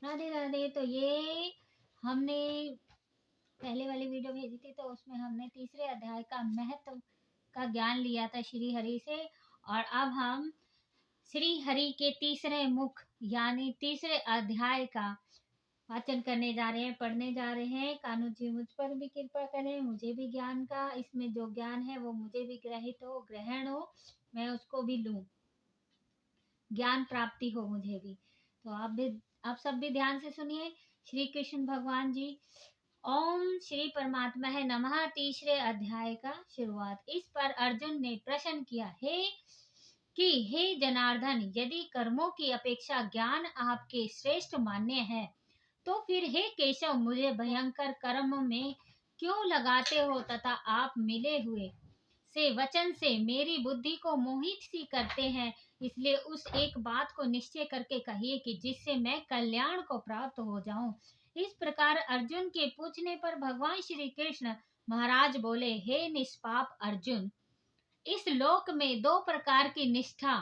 राधे राधे। तो ये हमने पहले वाली वीडियो भेजी थी, तो उसमें हमने तीसरे अध्याय का महत्व का ज्ञान लिया था श्री हरि से। और अब हम श्री हरि के तीसरे मुख यानी तीसरे अध्याय का वाचन करने जा रहे हैं, पढ़ने जा रहे हैं। कान्हू जी मुझ पर भी कृपा करें, मुझे भी ज्ञान का, इसमें जो ज्ञान है वो मुझे भी ग्रहित हो, ग्रहण हो, मैं उसको भी लूं, ज्ञान प्राप्ति हो मुझे भी। तो आप सब भी ध्यान से सुनिए। श्री कृष्ण भगवान जी। ओम श्री परमात्मा है नमः। तीसरे अध्याय का शुरुआत। इस पर अर्जुन ने प्रश्न किया, हे जनार्दन, यदि कर्मों की अपेक्षा ज्ञान आपके श्रेष्ठ मान्य है, तो फिर हे केशव, मुझे भयंकर कर्म में क्यों लगाते हो तथा आप मिले हुए से वचन से मेरी बुद्धि को मोहित सी करते हैं। इसलिए उस एक बात को निश्चय करके कहिए कि जिससे मैं कल्याण को प्राप्त हो जाऊं। इस प्रकार अर्जुन के पूछने पर भगवान श्री कृष्ण महाराज बोले, हे निष्पाप अर्जुन, इस लोक में दो प्रकार की निष्ठा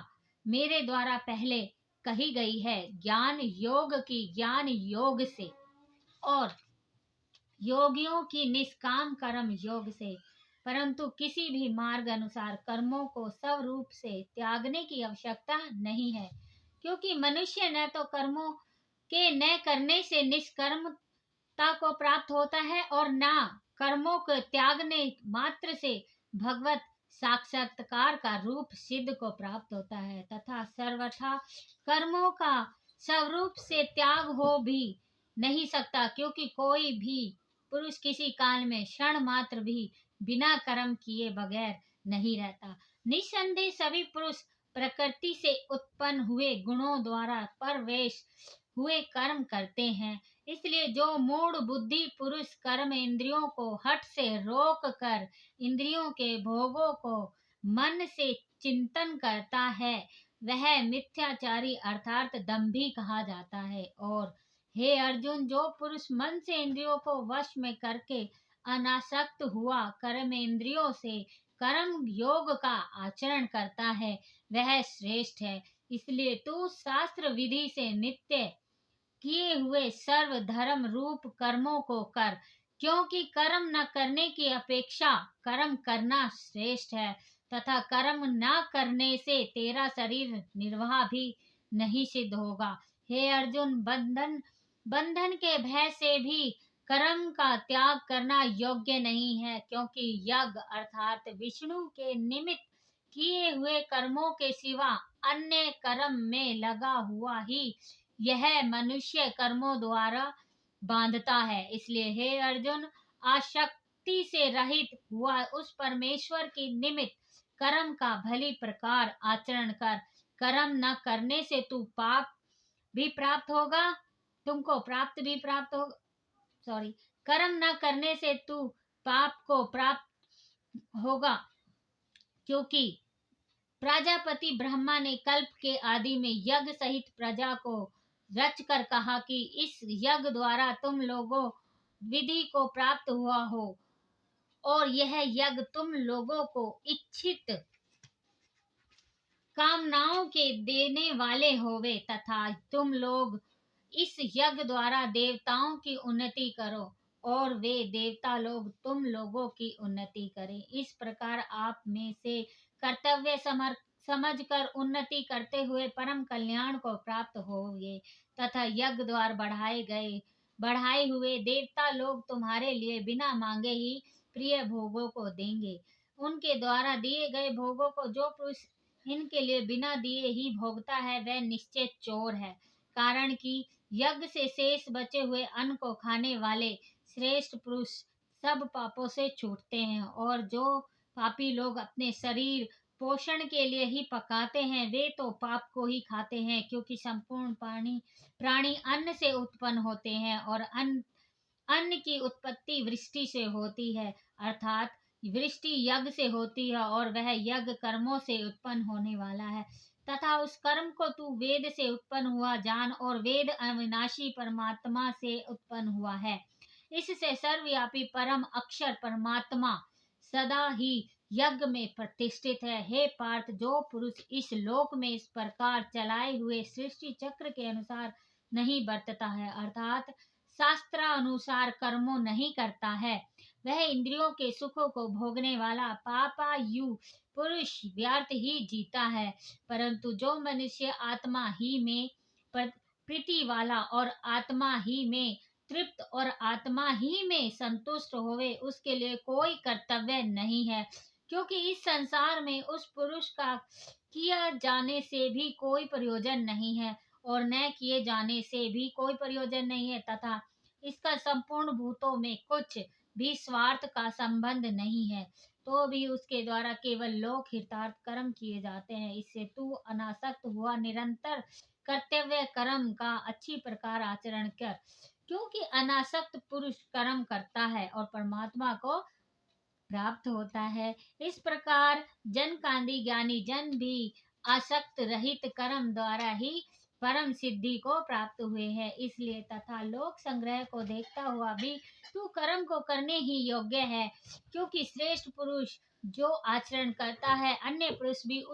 मेरे द्वारा पहले कही गई है, ज्ञान योग की, ज्ञान योग से, और योगियों की निष्काम कर्म योग से। परंतु किसी भी मार्ग अनुसार कर्मों को स्वरूप से त्यागने की आवश्यकता नहीं है, क्योंकि मनुष्य न तो कर्मों के न करने से निष्कर्मता को प्राप्त होता है और न कर्मों को त्यागने मात्र से भगवत साक्षात्कार का रूप सिद्ध को प्राप्त होता है, तथा सर्वथा कर्मों का स्वरूप से त्याग हो भी नहीं सकता, क्योंकि कोई भी पुरुष किसी काल में क्षण मात्र भी बिना कर्म किए बगैर नहीं रहता। निस्संदेह सभी पुरुष प्रकृति से उत्पन्न हुए गुणों द्वारा परवेश हुए कर्म करते हैं। इसलिए जो मूढ़ बुद्धि पुरुष कर्म इंद्रियों को हठ से रोक कर इंद्रियों के भोगों को मन से चिंतन करता है, वह मिथ्याचारी अर्थात दंभी कहा जाता है। और हे अर्जुन, जो पुरुष मन से इंद्रियों को वश में करके अनासक्त हुआ कर्म इंद्रियों से कर्म योग का आचरण करता है, वह श्रेष्ठ है। इसलिए तू शास्त्र विधि से नित्य किए हुए सर्व धर्म रूप कर्मों को कर, क्योंकि कर्म न करने की अपेक्षा कर्म करना श्रेष्ठ है, तथा कर्म न करने से तेरा शरीर निर्वाह भी नहीं सिद्ध होगा। हे अर्जुन, बंधन के भय से भी कर्म का त्याग करना योग्य नहीं है, क्योंकि यज्ञ अर्थात विष्णु के निमित्त किए हुए कर्मों के सिवा अन्य कर्म में लगा हुआ ही यह मनुष्य कर्मों द्वारा बांधता है। इसलिए हे अर्जुन, आसक्ति से रहित हुआ उस परमेश्वर की निमित्त कर्म का भली प्रकार आचरण कर। कर्म न करने से तू पाप भी प्राप्त होगा, तुमको प्राप्त भी प्राप्त होगा, सॉरी, कर्म न करने से तू पाप को प्राप्त होगा, क्योंकि प्रजापति ब्रह्मा ने कल्प के आदि में यज्ञ सहित प्रजा को रच कर कहा कि इस यज्ञ द्वारा तुम लोगों विधि को प्राप्त हुआ हो, और यह यज्ञ तुम लोगों को इच्छित कामनाओं के देने वाले होवे, तथा तुम लोग इस यज्ञ द्वारा देवताओं की उन्नति करो और वे देवता लोग तुम लोगों की उन्नति करें। इस प्रकार आप में से कर्तव्य समझ कर उन्नति करते हुए परम कल्याण को प्राप्त होगे, तथा यज्ञ द्वार बढ़ाए हुए देवता लोग तुम्हारे लिए बिना मांगे ही प्रिय भोगों को देंगे। उनके द्वारा दिए गए भोगों को जो पुरुष इनके लिए बिना दिए ही भोगता है, वह निश्चय चोर है, कारण कि यज्ञ से शेष बचे हुए अन्न को खाने वाले श्रेष्ठ पुरुष सब पापों से छूटते हैं, और जो पापी लोग अपने शरीर पोषण के लिए ही पकाते हैं, वे तो पाप को ही खाते हैं, क्योंकि संपूर्ण प्राणी अन्न से उत्पन्न होते हैं, और अन्न की उत्पत्ति वृष्टि से होती है, अर्थात वृष्टि यज्ञ से होती है, और वह यज्ञ कर्मों से उत्पन्न होने वाला है, तथा उस कर्म को तू वेद से उत्पन्न हुआ जान, और वेद अविनाशी परमात्मा से उत्पन्न हुआ है। इससे सर्वव्यापी परम अक्षर परमात्मा सदा ही यज्ञ में प्रतिष्ठित है। हे पार्थ, जो पुरुष इस लोक में इस प्रकार चलाए हुए सृष्टि चक्र के अनुसार नहीं बरतता है, अर्थात शास्त्रानुसार कर्मों नहीं करता है, वह इंद्रियों के सुखों को भोगने वाला पापायु पुरुष व्यर्थ ही जीता है। परंतु जो मनुष्य आत्मा ही में प्रीति वाला और आत्मा ही में तृप्त और आत्मा ही में संतुष्ट होवे, उसके लिए कोई कर्तव्य नहीं है, क्योंकि इस संसार में उस पुरुष का किया जाने से भी कोई प्रयोजन नहीं है और न किए जाने से भी कोई प्रयोजन नहीं है, तथा इसका संपूर्ण भूतों में कुछ भी स्वार्थ का संबंध नहीं है, तो भी उसके द्वारा केवल लोक हितार्थ कर्म किए जाते हैं। इससे तू अनासक्त हुआ निरंतर कर्तव्य कर्म का अच्छी प्रकार आचरण कर, क्योंकि अनासक्त पुरुष कर्म करता है और परमात्मा को प्राप्त होता है। इस प्रकार जन कांदी ज्ञानी जन भी आसक्त रहित कर्म द्वारा ही परम सिद्धि को प्राप्त हुए हैं। इसलिए तथा लोक संग्रह को देखता हुआ भी तू कर्म को करने ही योग्य है, क्योंकि श्रेष्ठ पुरुष जो आचरण करता है अन्य पुरुष भी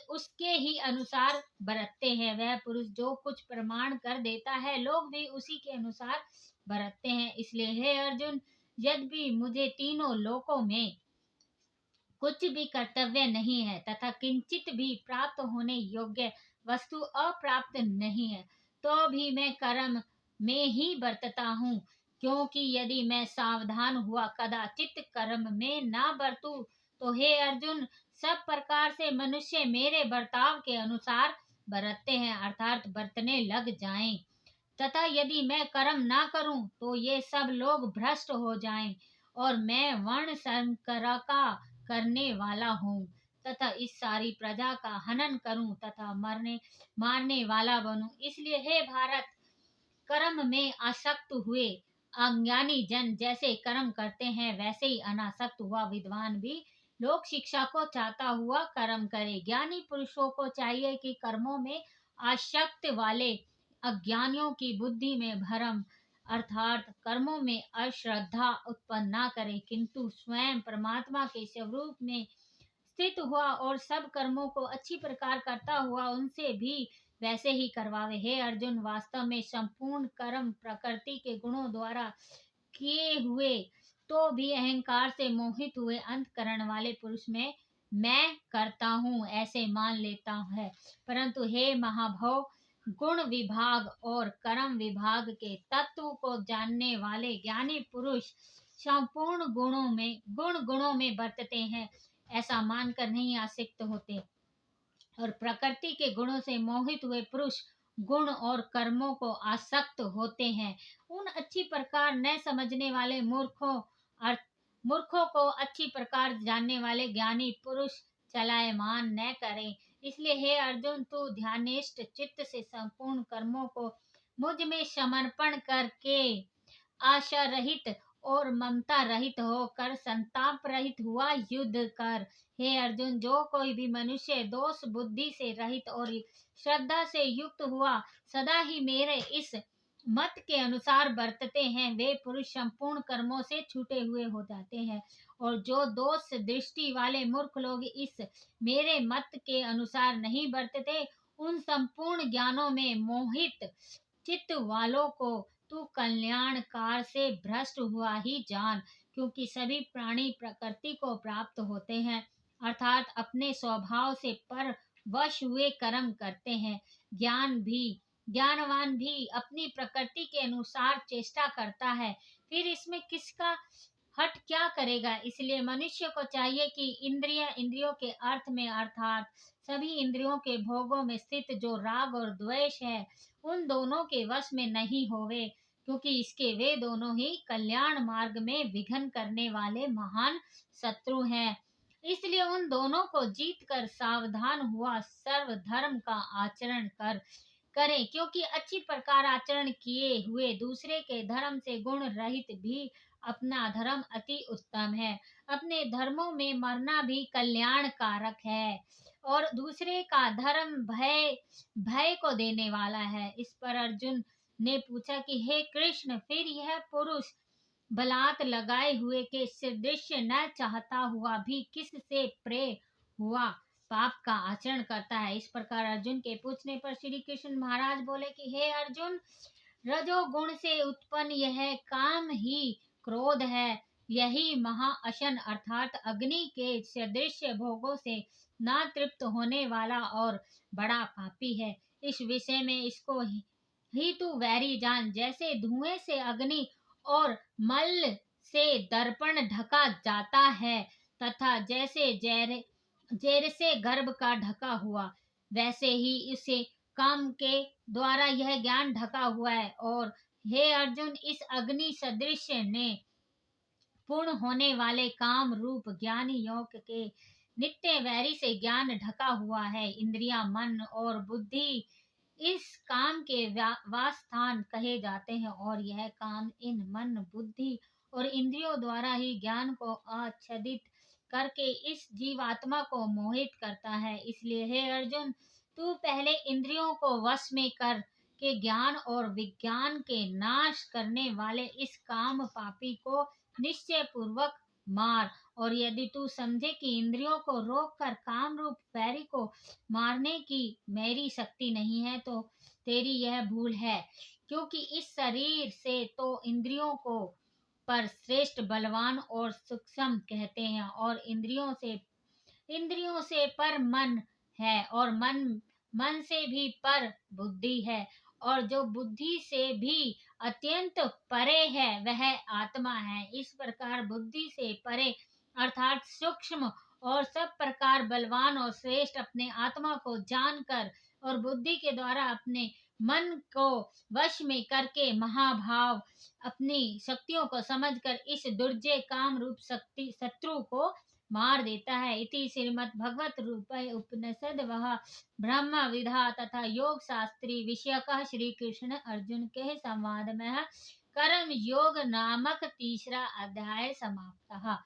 उसके ही अनुसार बरतते हैं। वह पुरुष जो कुछ प्रमाण कर देता है लोग भी उसी के अनुसार बरतते हैं। इसलिए हे अर्जुन, यद्यपि मुझे तीनों लोकों में कुछ भी कर्तव्य नहीं है तथा किंचित भी प्राप्त होने योग्य वस्तु अप्राप्त नहीं है, तो भी मैं कर्म में ही बरतता हूँ, क्योंकि यदि मैं सावधान हुआ कदाचित कर्म में ना बरतूं तो हे अर्जुन, सब प्रकार से मनुष्य मेरे बर्ताव के अनुसार बरतते हैं, अर्थात बरतने लग जाएं, तथा यदि मैं कर्म ना करूं तो ये सब लोग भ्रष्ट हो जाएं और मैं वर्ण संकर का करने वाला हूँ तथा इस सारी प्रजा का हनन करूं तथा मारने वाला बनूं। इसलिए हे भारत, कर्म में आसक्त हुए अज्ञानी जन जैसे कर्म करते हैं वैसे ही अनासक्त हुआ विद्वान भी लोक शिक्षा को चाहता हुआ कर्म करे। ज्ञानी पुरुषों को चाहिए कि कर्मों में आसक्त वाले अज्ञानियों की बुद्धि में भ्रम अर्थात कर्मों में अश्रद्धा उत्पन्न न करे, किंतु स्वयं परमात्मा के स्वरूप में स्थित हुआ और सब कर्मों को अच्छी प्रकार करता हुआ उनसे भी वैसे ही करवावे। हे अर्जुन, वास्तव में संपूर्ण कर्म प्रकृति के गुणों द्वारा किए हुए तो भी अहंकार से मोहित हुए अंतकरण वाले पुरुष में मैं करता हूँ ऐसे मान लेता है। परंतु हे महाभव, गुण विभाग और कर्म विभाग के तत्व को जानने वाले ज्ञानी पुरुष संपूर्ण गुणों में बरतते हैं, ऐसा मानकर नहीं आसक्त होते, और प्रकृति के गुणों से मोहित हुए पुरुष गुण और कर्मों को आसक्त होते हैं। उन अच्छी प्रकार न समझने वाले मूर्खों को अच्छी प्रकार जानने वाले ज्ञानी पुरुष चलायमान न करें। इसलिए हे अर्जुन, तू ध्यानिष्ठ चित्त से संपूर्ण कर्मों को मुझ में समर्पण करके आशा रहित और ममता रहित होकर संताप रहित हुआ युद्ध कर। हे अर्जुन, जो कोई भी मनुष्य दोष बुद्धि से रहित और श्रद्धा से युक्त हुआ सदा ही मेरे इस मत के अनुसार बरतते हैं, वे पुरुष संपूर्ण कर्मों से छूटे हुए हो जाते हैं। और जो दोष दृष्टि वाले मूर्ख लोग इस मेरे मत के अनुसार नहीं बरतते, उन संपूर्ण ज्ञानों में मोहित चित्त वालों को तू कल्याणकार से भ्रष्ट हुआ ही जान, क्योंकि सभी प्राणी प्रकृति को प्राप्त होते हैं, अर्थात अपने स्वभाव से पर वश हुए कर्म करते हैं। ज्ञानवान भी अपनी प्रकृति के अनुसार चेष्टा करता है, फिर इसमें किसका हट क्या करेगा। इसलिए मनुष्य को चाहिए कि इंद्रियों के अर्थ में अर्थात सभी इंद्रियों के भोगों में स्थित जो राग और द्वेष है उन दोनों के वश में नहीं होवे, क्योंकि इसके वे दोनों ही कल्याण मार्ग में विघ्न करने वाले महान शत्रु हैं। इसलिए उन दोनों को जीत कर सावधान हुआ सर्वधर्म का आचरण करें, क्योंकि अच्छी प्रकार आचरण किए हुए दूसरे के धर्म से गुण रहित भी अपना धर्म अति उत्तम है। अपने धर्मों में मरना भी कल्याण कारक है और दूसरे का धर्म भय को देने वाला है। इस पर अर्जुन ने पूछा कि हे कृष्ण, फिर यह पुरुष बलात् लगाए हुए के सदृश न चाहता हुआ भी किस से प्रेम हुआ पाप का आचरण करता है। इस प्रकार अर्जुन के पूछने पर श्री कृष्ण महाराज बोले कि हे अर्जुन, रजोगुण से उत्पन्न यह काम ही क्रोध है। यही महाअशन अर्थात अग्नि के सदृश भोगों से ना तृप्त होने वाला और बड़ा पापी है। इस विषय में इसको ही तू वैरी जान। जैसे धुएं से अग्नि और मल से दर्पण ढका जाता है तथा जैसे जेर से गर्भ का ढका हुआ, वैसे ही इसे काम के द्वारा यह ज्ञान ढका हुआ है। और हे अर्जुन, इस अग्नि सदृश ने पूर्ण होने वाले काम रूप ज्ञानी योग के नित्य वैरी से ज्ञान ढका हुआ है। इंद्रिया, मन और बुद्धि इस काम के वासस्थान कहे जाते हैं और यह काम इन मन, बुद्धि और इंद्रियों द्वारा ही ज्ञान को आच्छादित करके इस जीवात्मा को मोहित करता है। इसलिए हे अर्जुन, तू पहले इंद्रियों को वश में कर के ज्ञान और विज्ञान के नाश करने वाले इस काम पापी को निश्चय पूर्वक मार। और यदि तू समझे कि इंद्रियों को रोक कर काम रूप वैरी को मारने की मेरी शक्ति नहीं है, तो तेरी यह भूल है। क्योंकि इस शरीर से तो इंद्रियों को पर श्रेष्ठ बलवान और सूक्ष्म कहते हैं, और इंद्रियों से पर मन है, और मन से भी पर बुद्धि है, और जो बुद्धि से भी अत्यंत परे है वह आत्मा है। इस प्रकार बुद्धि से परे अर्थात सूक्ष्म और सब प्रकार बलवान और श्रेष्ठ अपने आत्मा को जानकर और बुद्धि के द्वारा अपने मन को वश में करके महाभाव अपनी शक्तियों को समझकर इस दुर्जय काम रूप शत्रु को मार देता है। इति श्रीमद् भगवत रूपे उपनिषद वह ब्रह्म विधा तथा योग शास्त्री विषयक श्री कृष्ण अर्जुन के संवाद में कर्म योग नामक तीसरा अध्याय समाप्त।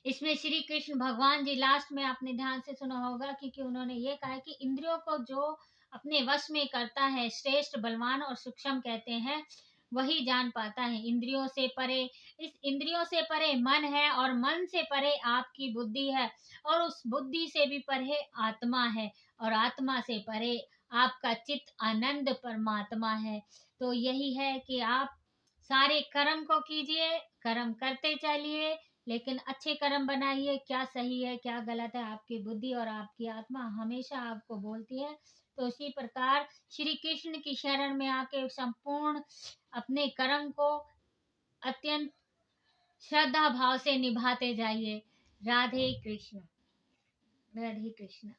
इसमें श्री कृष्ण भगवान जी लास्ट में आपने ध्यान से सुना होगा कि उन्होंने ये कहा कि इंद्रियों को जो अपने वश में करता है श्रेष्ठ बलवान और सूक्ष्म कहते हैं, वही जान पाता है। इंद्रियों से परे, इस इंद्रियों से परे मन है, और मन से परे आपकी बुद्धि है, और उस बुद्धि से भी परे आत्मा है, और आत्मा से परे आपका चित्त आनंद परमात्मा है। तो यही है कि आप सारे कर्म को कीजिए, कर्म करते चलिए, लेकिन अच्छे कर्म बनाइए। क्या सही है क्या गलत है, आपकी बुद्धि और आपकी आत्मा हमेशा आपको बोलती है। तो इसी प्रकार श्री कृष्ण की शरण में आके संपूर्ण अपने कर्म को अत्यंत श्रद्धा भाव से निभाते जाइए। राधे कृष्ण, राधे कृष्ण।